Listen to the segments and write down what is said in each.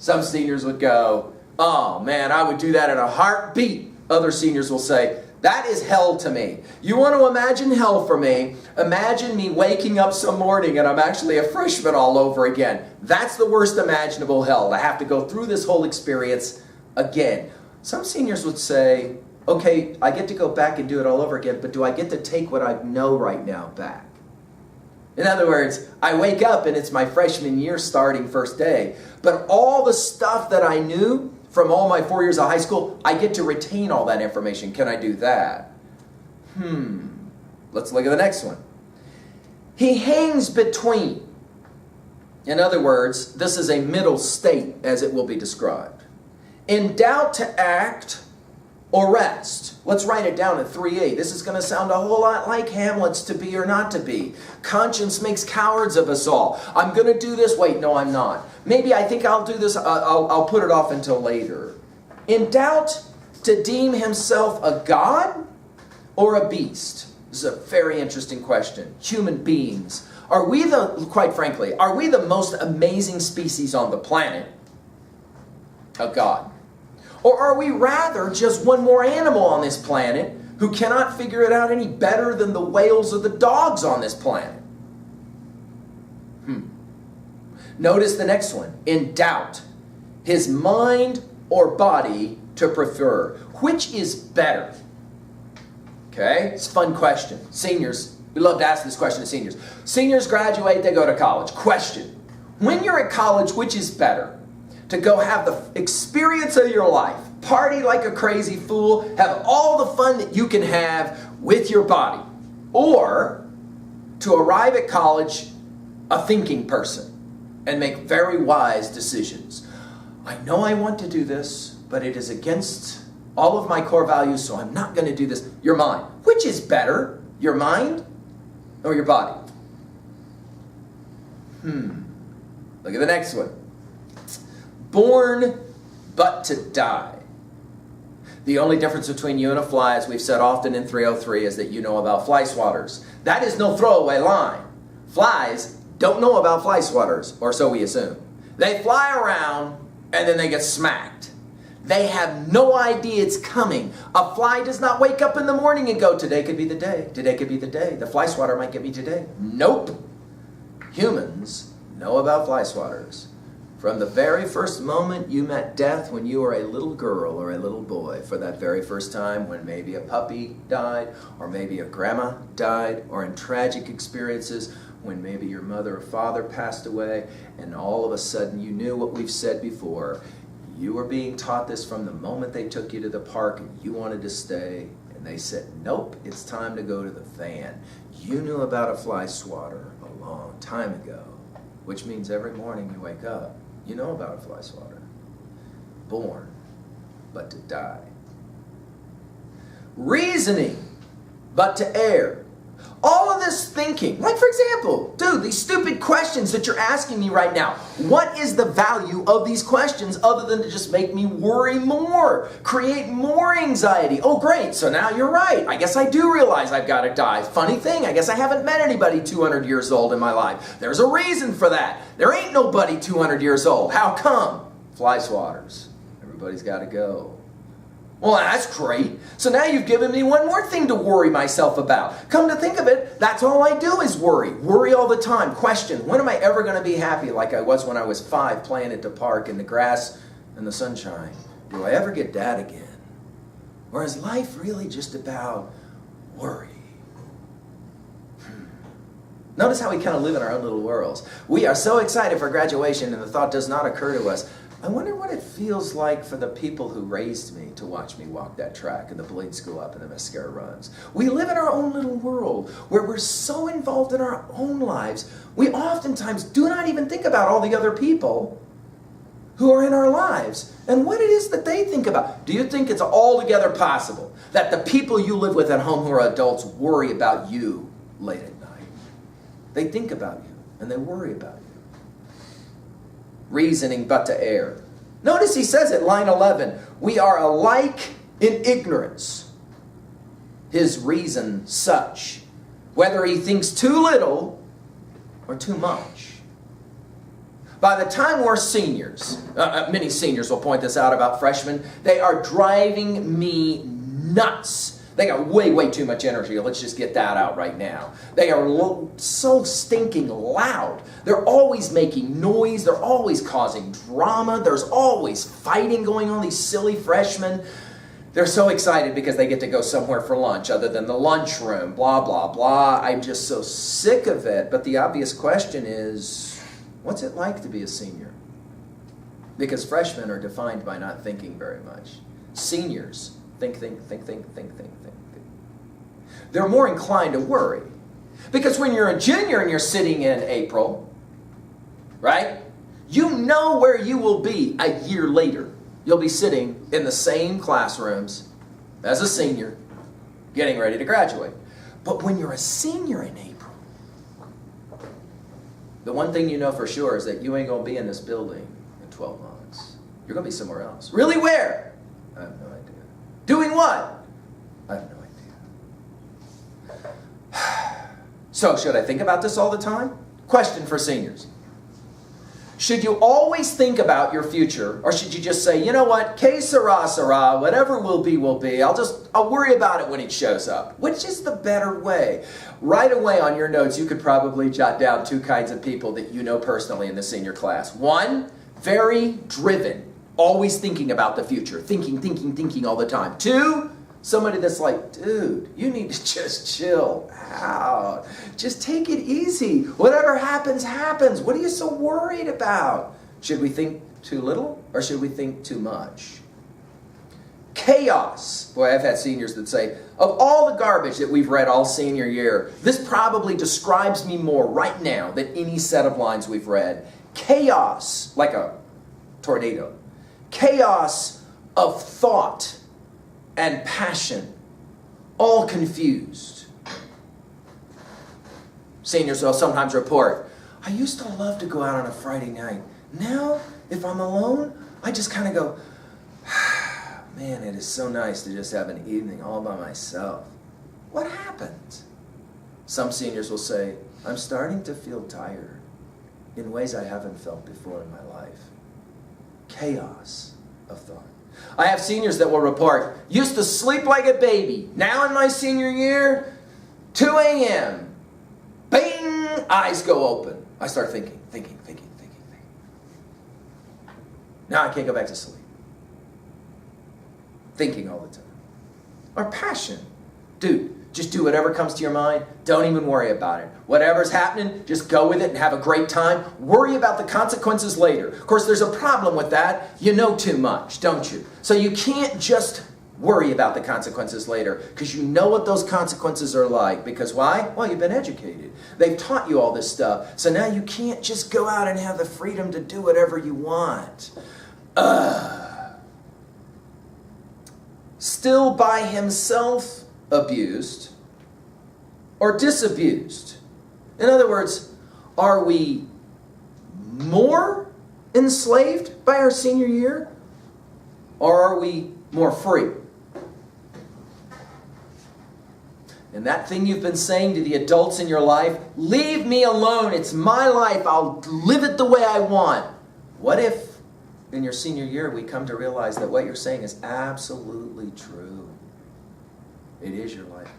Some seniors would go, oh man, I would do that in a heartbeat. Other seniors will say, that is hell to me. You want to imagine hell for me? Imagine me waking up some morning and I'm actually a freshman all over again. That's the worst imaginable hell, to have to go through this whole experience again. Some seniors would say, okay, I get to go back and do it all over again, but do I get to take what I know right now back? In other words, I wake up and it's my freshman year starting first day, but all the stuff that I knew from all my 4 years of high school, I get to retain all that information. Can I do that? Let's look at the next one. He hangs between. In other words, this is a middle state as it will be described. In doubt to act or rest. Let's write it down at 3a. This is going to sound a whole lot like Hamlet's to be or not to be. Conscience makes cowards of us all. I'm going to do this. Wait, no, I'm not. Maybe I think I'll do this. I'll put it off until later. In doubt to deem himself a god or a beast? This is a very interesting question. Human beings. Quite frankly, are we the most amazing species on the planet? A god. Or are we rather just one more animal on this planet who cannot figure it out any better than the whales or the dogs on this planet? Notice the next one. In doubt, his mind or body to prefer. Which is better? Okay, it's a fun question. Seniors, we love to ask this question to seniors. Seniors graduate, they go to college. Question, when you're at college, which is better? To go have the experience of your life, party like a crazy fool, have all the fun that you can have with your body, or to arrive at college a thinking person and make very wise decisions. I know I want to do this, but it is against all of my core values, so I'm not going to do this. Your mind. Which is better, your mind or your body? Look at the next one. Born but to die. The only difference between you and a fly, as we've said often in 303, is that you know about fly swatters. That is no throwaway line. Flies don't know about fly swatters, or so we assume. They fly around and then they get smacked. They have no idea it's coming. A fly does not wake up in the morning and go, today could be the day. Today could be the day. The fly swatter might get me today. Nope. Humans know about fly swatters. From the very first moment you met death when you were a little girl or a little boy, for that very first time when maybe a puppy died, or maybe a grandma died, or in tragic experiences when maybe your mother or father passed away, and all of a sudden you knew what we've said before. You were being taught this from the moment they took you to the park and you wanted to stay, and they said, nope, it's time to go to the van. You knew about a fly swatter a long time ago, which means every morning you wake up, you know about a fly swatter. Born, but to die. Reasoning, but to err. All of this thinking, like for example, dude, these stupid questions that you're asking me right now, what is the value of these questions other than to just make me worry more, create more anxiety? Oh great, so now you're right. I guess I do realize I've got to die. Funny thing, I guess I haven't met anybody 200 years old in my life. There's a reason for that. There ain't nobody 200 years old. How come? Fly swatters. Everybody's got to go. Well, that's great. So now you've given me one more thing to worry myself about. Come to think of it, that's all I do is worry. Worry all the time. Question, when am I ever going to be happy like I was when I was 5 playing at the park in the grass and the sunshine? Do I ever get that again? Or is life really just about worry? Notice how we kind of live in our own little worlds. We are so excited for graduation and the thought does not occur to us, I wonder what it feels like for the people who raised me to watch me walk that track and the bleed school up and the mascara runs. We live in our own little world where we're so involved in our own lives, we oftentimes do not even think about all the other people who are in our lives and what it is that they think about. Do you think it's altogether possible that the people you live with at home who are adults worry about you late at night? They think about you and they worry about you. Reasoning but to err. Notice he says at line 11, we are alike in ignorance. His reason such, whether he thinks too little or too much. By the time we're seniors, many seniors will point this out about freshmen, they are driving me nuts. They got way, way too much energy. Let's just get that out right now. They are so stinking loud. They're always making noise. They're always causing drama. There's always fighting going on, these silly freshmen. They're so excited because they get to go somewhere for lunch other than the lunchroom, blah, blah, blah. I'm just so sick of it. But the obvious question is, what's it like to be a senior? Because freshmen are defined by not thinking very much. Seniors think. They're more inclined to worry. Because when you're a junior and you're sitting in April, right? You know where you will be a year later. You'll be sitting in the same classrooms as a senior, getting ready to graduate. But when you're a senior in April, the one thing you know for sure is that you ain't going to be in this building in 12 months. You're going to be somewhere else. Really where? I have no idea. Doing what? I have no idea. So, should I think about this all the time? Question for seniors. Should you always think about your future, or should you just say, you know what, que sera, sera, whatever will be, will be. I'll worry about it when it shows up. Which is the better way? Right away on your notes, you could probably jot down two kinds of people that you know personally in the senior class. One, very driven, always thinking about the future, thinking all the time. Two, somebody that's like, dude, you need to just chill out. Just take it easy. Whatever happens, happens. What are you so worried about? Should we think too little or should we think too much? Chaos. Boy, I've had seniors that say, of all the garbage that we've read all senior year, this probably describes me more right now than any set of lines we've read. Chaos, like a tornado. Chaos of thought and passion, all confused. Seniors will sometimes report, I used to love to go out on a Friday night. Now, if I'm alone, I just kind of go, man, it is so nice to just have an evening all by myself. What happened? Some seniors will say, I'm starting to feel tired in ways I haven't felt before in my life. Chaos of thought. I have seniors that will report, used to sleep like a baby. Now in my senior year, 2 a.m., bing, eyes go open. I start thinking. Now I can't go back to sleep. Thinking all the time. Or passion. Dude, just do whatever comes to your mind. Don't even worry about it. Whatever's happening, just go with it and have a great time. Worry about the consequences later. Of course, there's a problem with that. You know too much, don't you? So you can't just worry about the consequences later because you know what those consequences are like. Because why? Well, you've been educated. They've taught you all this stuff. So now you can't just go out and have the freedom to do whatever you want. Still by himself abused or disabused? In other words, are we more enslaved by our senior year or are we more free? And that thing you've been saying to the adults in your life, leave me alone, it's my life, I'll live it the way I want. What if in your senior year we come to realize that what you're saying is absolutely true? It is your life.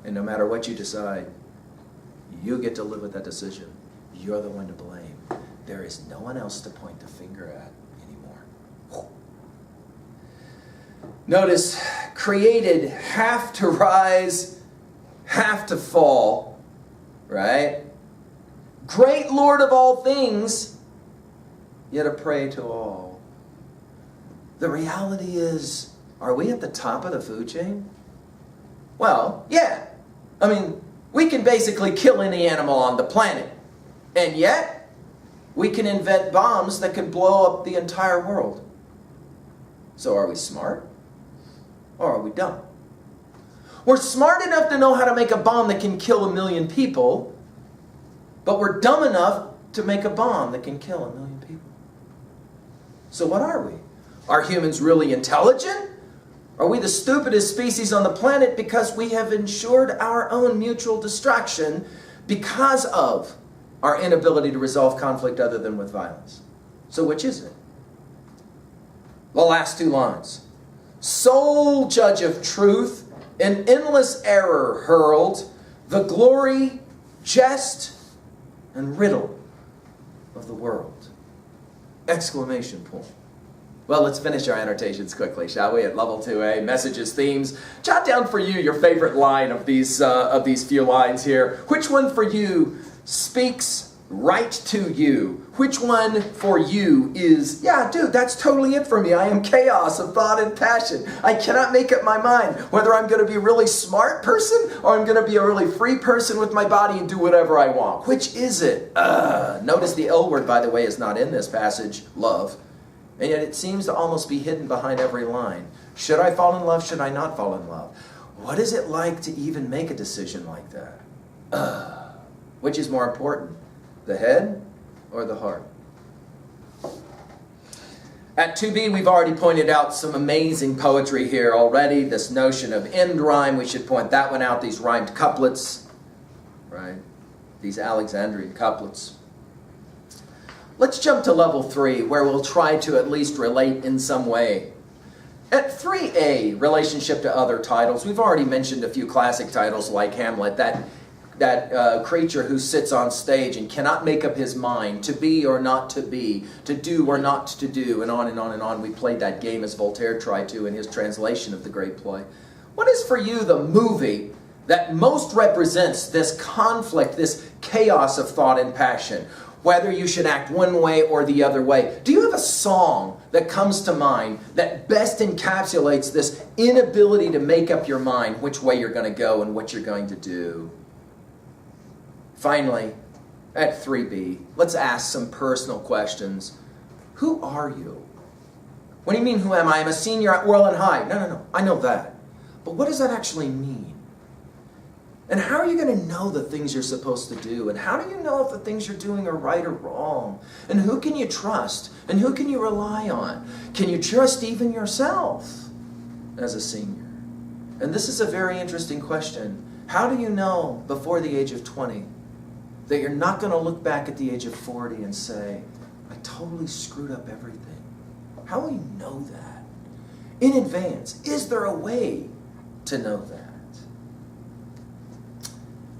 And no matter what you decide, you get to live with that decision. You're the one to blame. There is no one else to point the finger at anymore. Notice, created half to rise, half to fall, right? Great Lord of all things, yet a prey to all. The reality is, are we at the top of the food chain? Well, yeah. I mean, we can basically kill any animal on the planet. And yet, we can invent bombs that can blow up the entire world. So are we smart? Or are we dumb? We're smart enough to know how to make a bomb that can kill 1 million people, but we're dumb enough to make a bomb that can kill 1 million people. So what are we? Are humans really intelligent? Are we the stupidest species on the planet because we have ensured our own mutual destruction because of our inability to resolve conflict other than with violence. So which is it? The last two lines. Sole judge of truth, in endless error hurled, the glory, jest, and riddle of the world. Exclamation point. Well, let's finish our annotations quickly, shall we? At level 2A, messages, themes. Jot down for you your favorite line of these few lines here. Which one for you speaks right to you? Which one for you is, yeah, dude, that's totally it for me. I am chaos of thought and passion. I cannot make up my mind whether I'm going to be a really smart person or I'm going to be a really free person with my body and do whatever I want. Which is it? Notice the L word, by the way, is not in this passage, love. And yet it seems to almost be hidden behind every line. Should I fall in love? Should I not fall in love? What is it like to even make a decision like that? Which is more important, the head or the heart? At 2B, we've already pointed out some amazing poetry here already. This notion of end rhyme, we should point that one out. These rhymed couplets, right? These Alexandrian couplets. Let's jump to level 3, where we'll try to at least relate in some way. At 3A, relationship to other titles, we've already mentioned a few classic titles like Hamlet, that creature who sits on stage and cannot make up his mind to be or not to be, to do or not to do, and on and on and on. We played that game as Voltaire tried to in his translation of the great play. What is for you the movie that most represents this conflict, this chaos of thought and passion? Whether you should act one way or the other way. Do you have a song that comes to mind that best encapsulates this inability to make up your mind which way you're going to go and what you're going to do? Finally, at 3B, let's ask some personal questions. Who are you? What do you mean, who am I? I'm a senior at Whirlin High. No. I know that. But what does that actually mean? And how are you going to know the things you're supposed to do? And how do you know if the things you're doing are right or wrong? And who can you trust? And who can you rely on? Can you trust even yourself as a senior? And this is a very interesting question. How do you know before the age of 20 that you're not going to look back at the age of 40 and say, I totally screwed up everything? How will you know that? In advance, is there a way to know that?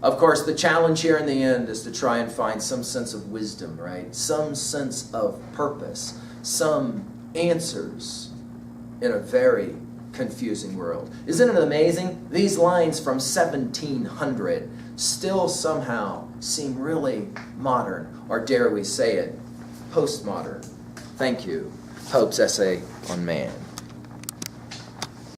Of course, the challenge here in the end is to try and find some sense of wisdom, right? Some sense of purpose, some answers in a very confusing world. Isn't it amazing? These lines from 1700 still somehow seem really modern, or dare we say it, postmodern. Thank you. Pope's Essay on Man.